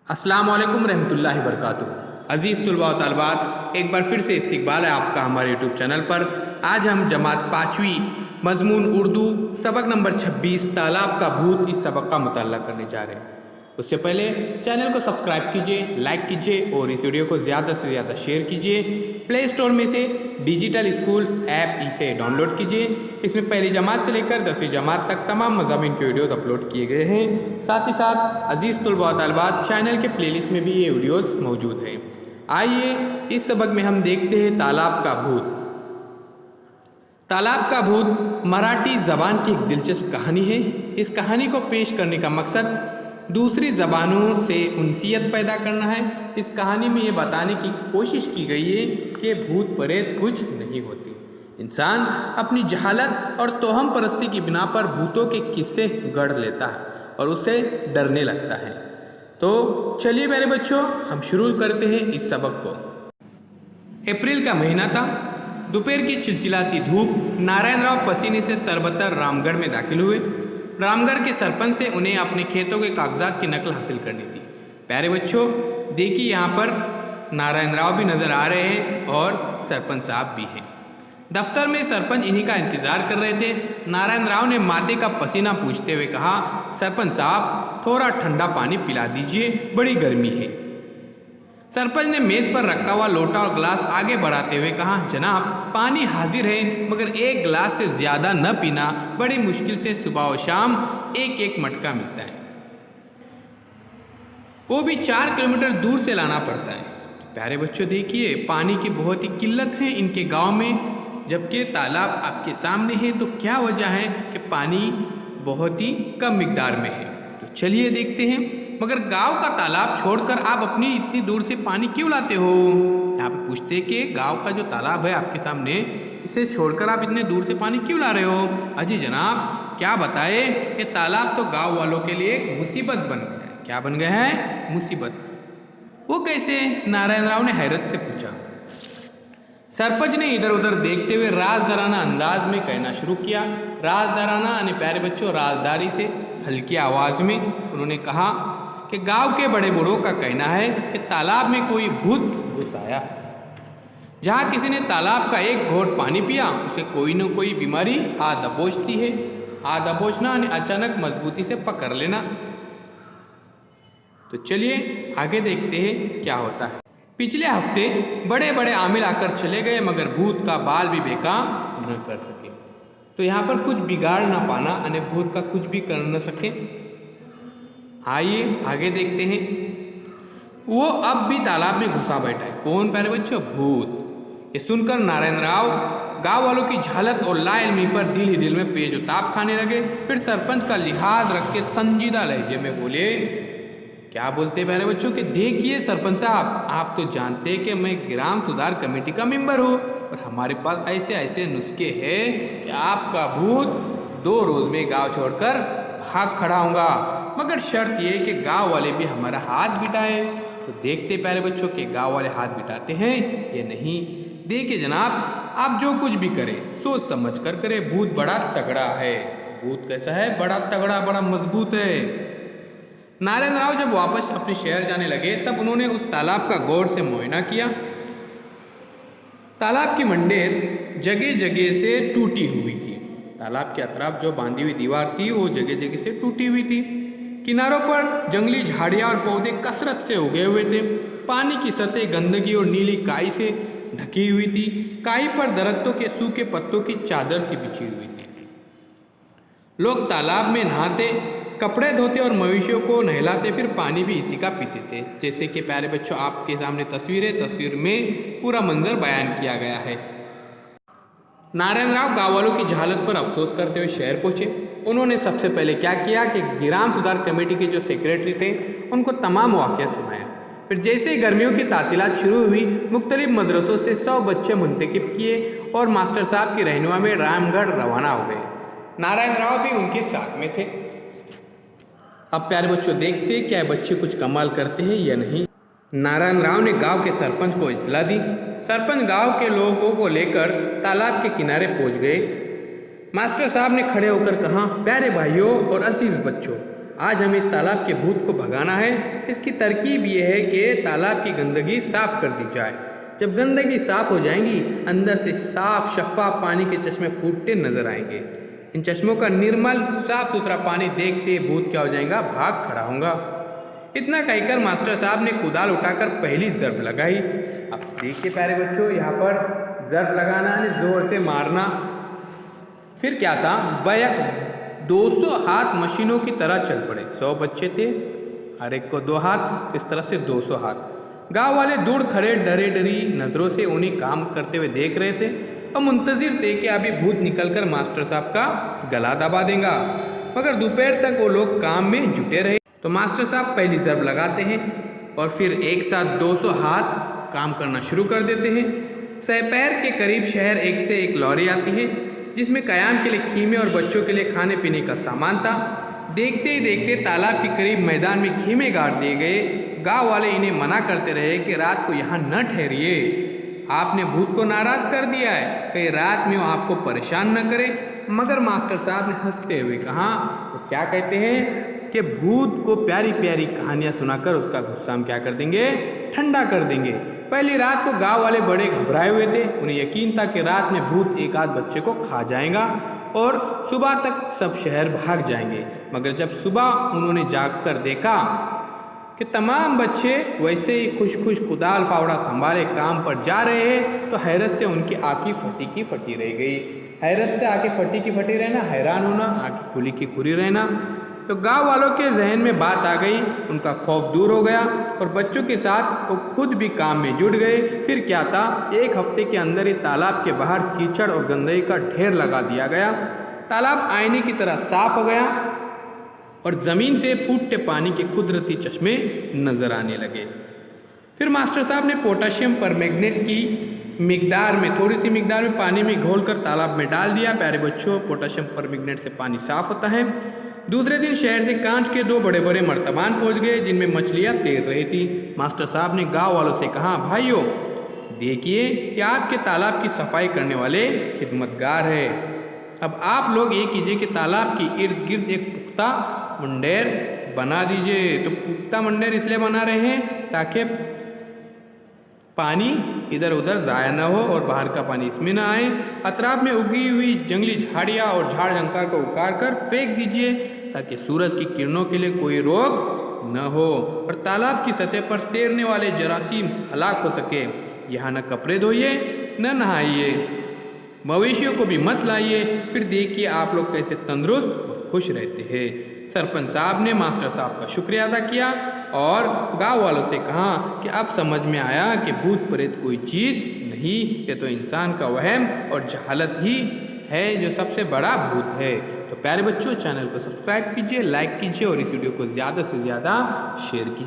अस्सलाम वालेकुम रहमतुल्लाहि बरकातुहू। अज़ीज़ तुलबा व तालिबात, एक बार फिर से इस्तकबाल है आपका हमारे यूट्यूब चैनल पर। आज हम जमात 5वीं मज़मून उर्दू सबक नंबर 26 तालाब का भूत इस सबक का मुताला करने जा रहे हैं। उससे पहले चैनल को सब्सक्राइब कीजिए, लाइक कीजिए और इस वीडियो को ज़्यादा से ज़्यादा शेयर कीजिए। प्ले स्टोर में से डिजिटल स्कूल ऐप इसे डाउनलोड कीजिए। इसमें पहली जमात से लेकर 10वीं जमात तक तमाम मज़ामीन के वीडियोज़ अपलोड किए गए हैं। साथ ही साथ अज़ीज़ तुलबा व तालिबात, चैनल के प्लेलिस्ट में भी ये वीडियोज़ मौजूद हैं। आइए इस सबक में हम देखते हैं तालाब का भूत। तालाब का भूत मराठी ज़बान की एक दिलचस्प कहानी है। इस कहानी को पेश करने का मकसद दूसरी ज़बानों से उनसियत पैदा करना है। इस कहानी में ये बताने की कोशिश की गई है कि भूत प्रेत कुछ नहीं होते। इंसान अपनी जहालत और तोहम परस्ती की बिना पर भूतों के किस्से गढ़ लेता है और उससे डरने लगता है। तो चलिए मेरे बच्चों, हम शुरू करते हैं इस सबक को। अप्रैल का महीना था। दोपहर की चिलचिलाती धूप। नारायण राव पसीने से तरबतर रामगढ़ में दाखिल हुए। रामगढ़ के सरपंच से उन्हें अपने खेतों के कागजात की नकल हासिल करनी थी। प्यारे बच्चों, देखिए यहाँ पर नारायण राव भी नज़र आ रहे हैं और सरपंच साहब भी हैं। दफ्तर में सरपंच इन्हीं का इंतजार कर रहे थे। नारायण राव ने माथे का पसीना पूछते हुए कहा, सरपंच साहब थोड़ा ठंडा पानी पिला दीजिए, बड़ी गर्मी है। सरपंच ने मेज पर रखा हुआ लोटा और गिलास आगे बढ़ाते हुए कहा, जनाब पानी हाजिर है, मगर एक गिलास से ज़्यादा न पीना, बड़ी मुश्किल से सुबह और शाम एक एक मटका मिलता है, वो भी 4 किलोमीटर दूर से लाना पड़ता है। प्यारे बच्चों देखिए, पानी की बहुत ही किल्लत है इनके गांव में, जबकि तालाब आपके सामने है। तो क्या वजह है कि पानी बहुत ही कम मिकदार में है? तो चलिए देखते हैं। मगर गांव का तालाब छोड़कर आप अपनी इतनी दूर से पानी क्यों लाते हो? यहाँ पे पूछते कि गांव का जो तालाब है आपके सामने, इसे छोड़कर आप इतने दूर से पानी क्यों ला रहे हो? अजी जनाब क्या बताए, ये तालाब तो गांव वालों के लिए मुसीबत बन गया है। क्या बन गया है? मुसीबत। वो कैसे? नारायण राव ने हैरत से पूछा। सरपंच ने इधर उधर देखते हुए राजदाराना अंदाज में कहना शुरू किया। राजदाराना यानी प्यारे बच्चों राजदारी से हल्की आवाज में उन्होंने कहा कि गांव के बड़े बूढ़ों का कहना है कि तालाब में कोई भूत घुस आया। जहां किसी ने तालाब का एक घोंट पानी पिया, उसे कोई न कोई बीमारी आ दबोचती है। आ दबोचना यानी अचानक मजबूती से पकड़ लेना। तो चलिए आगे देखते हैं क्या होता है। पिछले हफ्ते बड़े बड़े आमिल आकर चले गए, मगर भूत का बाल भी बेका न कर सके। तो यहाँ पर कुछ बिगाड़ ना पाना यानी भूत का कुछ भी कर न सके। आइए आगे देखते हैं। वो अब भी तालाब में घुसा बैठा है। कौन प्यारे बच्चों? भूत। ये सुनकर नारायण राव गांव वालों की झालत और लाइल्मी पर दिल ही दिल में पेच-उताप खाने लगे। फिर सरपंच का लिहाज रख के संजीदा लहजे में बोले, क्या बोलते प्यारे बच्चों के देखिए सरपंच साहब, आप तो जानते हैं कि मैं ग्राम सुधार कमेटी का मेंबर हूँ और हमारे पास ऐसे ऐसे नुस्खे हैं कि आपका भूत 2 रोज में गांव छोड़कर भाग खड़ा होगा, मगर शर्त ये कि गांव वाले भी हमारा हाथ बिठाए। तो देखते प्यारे बच्चों के गांव वाले हाथ बिठाते हैं या नहीं। देखिए जनाब, आप जो कुछ भी करें सोच समझ कर करें। भूत बड़ा तगड़ा है। भूत कैसा है? बड़ा तगड़ा, बड़ा मजबूत है। नारायण राव जब वापस अपने शहर जाने लगे, तब उन्होंने उस तालाब का गौर से मुआयना किया। तालाब की मंडेर जगह जगह से टूटी हुई थी। तालाब के अतराफ जो बांधी हुई दीवार थी, वो जगह जगह से टूटी हुई थी। किनारों पर जंगली झाड़ियाँ और पौधे कसरत से उगे हुए थे। पानी की सतह गंदगी और नीली काई से ढकी हुई थी। काई पर दरख्तों के सूखे पत्तों की चादर सी बिछी हुई थी। लोग तालाब में नहाते, कपड़े धोते और मवेशियों को नहलाते, फिर पानी भी इसी का पीते थे। जैसे कि प्यारे बच्चों आपके सामने तस्वीर में पूरा मंजर बयान किया गया है। नारायण राव गाँव वालों की जहालत पर अफसोस करते हुए शहर पहुंचे। उन्होंने सबसे पहले क्या किया कि ग्राम सुधार कमेटी के जो सेक्रेटरी थे उनको तमाम वाक़या सुनाया। फिर जैसे ही गर्मियों की तातीलात शुरू हुई, मुख्तलिफ मदरसों से 100 बच्चे मुंतखब किए और मास्टर साहब की रहनुमा में रामगढ़ रवाना हो गए। नारायण राव भी उनके साथ में थे। अब प्यारे बच्चों देखते क्या बच्चे कुछ कमाल करते हैं या नहीं। नारायण राव ने गांव के सरपंच को इत्तला दी। सरपंच गांव के लोगों को लेकर तालाब के किनारे पहुंच गए। मास्टर साहब ने खड़े होकर कहा, प्यारे भाइयों और अजीज बच्चों, आज हमें इस तालाब के भूत को भगाना है। इसकी तरकीब ये है कि तालाब की गंदगी साफ कर दी जाए। जब गंदगी साफ हो जाएंगी, अंदर से साफ शफाफ पानी के चश्मे फूटते नजर आएंगे। इन चश्मों का निर्मल साफ सुथरा पानी देखते भूत क्या हो जाएगा, भाग खड़ा होगा। इतना कहकर मास्टर साहब ने कुदाल उठाकर पहली जर्ब लगाई। अब देखिए प्यारे बच्चों, यहाँ पर जर्ब लगाना यानी जोर से मारना। फिर क्या था, बैक 200 हाथ मशीनों की तरह चल पड़े। 100 बच्चे थे, हर एक को 2 हाथ, इस तरह से 200 हाथ। गांव वाले दूर खड़े डरे डरी नजरों से उन्हें काम करते हुए देख रहे थे और मुंतजिर थे कि अभी भूत निकलकर मास्टर साहब का गला दबा देगा। मगर दोपहर तक वो लोग काम में जुटे रहे। तो मास्टर साहब पहली जर्ब लगाते हैं और फिर एक साथ 200 हाथ काम करना शुरू कर देते हैं। दोपहर के करीब शहर एक से एक लॉरी आती है जिसमें कयाम के लिए खीमे और बच्चों के लिए खाने पीने का सामान था। देखते ही देखते तालाब के करीब मैदान में खीमे गाड़ दिए गए। गांव वाले इन्हें मना करते रहे कि रात को यहाँ न ठहरिए, आपने भूत को नाराज कर दिया है, कहीं रात में वो आपको परेशान न करे। मगर मास्टर साहब ने हंसते हुए कहा, वो क्या कहते हैं कि भूत को प्यारी प्यारी कहानियां सुनाकर उसका गुस्सा हम क्या कर देंगे, ठंडा कर देंगे। पहली रात को गांव वाले बड़े घबराए हुए थे। उन्हें यकीन था कि रात में भूत एक आध बच्चे को खा जाएगा और सुबह तक सब शहर भाग जाएंगे। मगर जब सुबह उन्होंने जागकर देखा कि तमाम बच्चे वैसे ही खुश खुश कुदाल फावड़ा संभाले काम पर जा रहे हैं, तो हैरत से उनकी आंखें फटी की फटी रह गई। हैरत से आंखें फटी की फटी रहना, हैरान होना, आंखें खुली की खुली रहना। तो गांव वालों के जहन में बात आ गई, उनका खौफ दूर हो गया और बच्चों के साथ वो खुद भी काम में जुट गए। फिर क्या था, एक हफ्ते के अंदर ही तालाब के बाहर कीचड़ और गंदगी का ढेर लगा दिया गया। तालाब आईने की तरह साफ हो गया और ज़मीन से फूटते पानी के कुदरती चश्मे नजर आने लगे। फिर मास्टर साहब ने पोटाशियम परमैंगनेट की मिकदार में थोड़ी सी मिकदार में पानी में घोलकर तालाब में डाल दिया। प्यारे बच्चों, पोटाशियम परमैंगनेट से पानी साफ होता है। दूसरे दिन शहर से कांच के 2 बड़े बड़े मर्तबान पहुंच गए जिनमें मछलियां तैर रही थी। मास्टर साहब ने गांव वालों से कहा, भाइयों देखिए कि आपके तालाब की सफाई करने वाले खिदमतगार है। अब आप लोग ये कीजिए कि तालाब की इर्द गिर्द एक पुख्ता मंडेर बना दीजिए। तो पुख्ता मंडेर इसलिए बना रहे हैं ताकि पानी इधर उधर ज़ाया न हो और बाहर का पानी इसमें ना आए। अतराफ में उगी हुई जंगली झाड़ियाँ और झाड़ झंकार को उखाड़ कर फेंक दीजिए ताकि सूरज की किरणों के लिए कोई रोग न हो और तालाब की सतह पर तैरने वाले जरासीम हलाक हो सके। यहाँ न कपड़े धोइए न नहाइए, मवेशियों को भी मत लाइए। फिर देखिए आप लोग कैसे तंदुरुस्त और खुश रहते हैं। सरपंच साहब ने मास्टर साहब का शुक्रिया अदा किया और गांव वालों से कहा कि अब समझ में आया कि भूत प्रेत कोई चीज़ नहीं, ये तो इंसान का वहम और जहालत ही है जो सबसे बड़ा भूत है। तो प्यारे बच्चों, चैनल को सब्सक्राइब कीजिए, लाइक कीजिए और इस वीडियो को ज़्यादा से ज़्यादा शेयर कीजिए।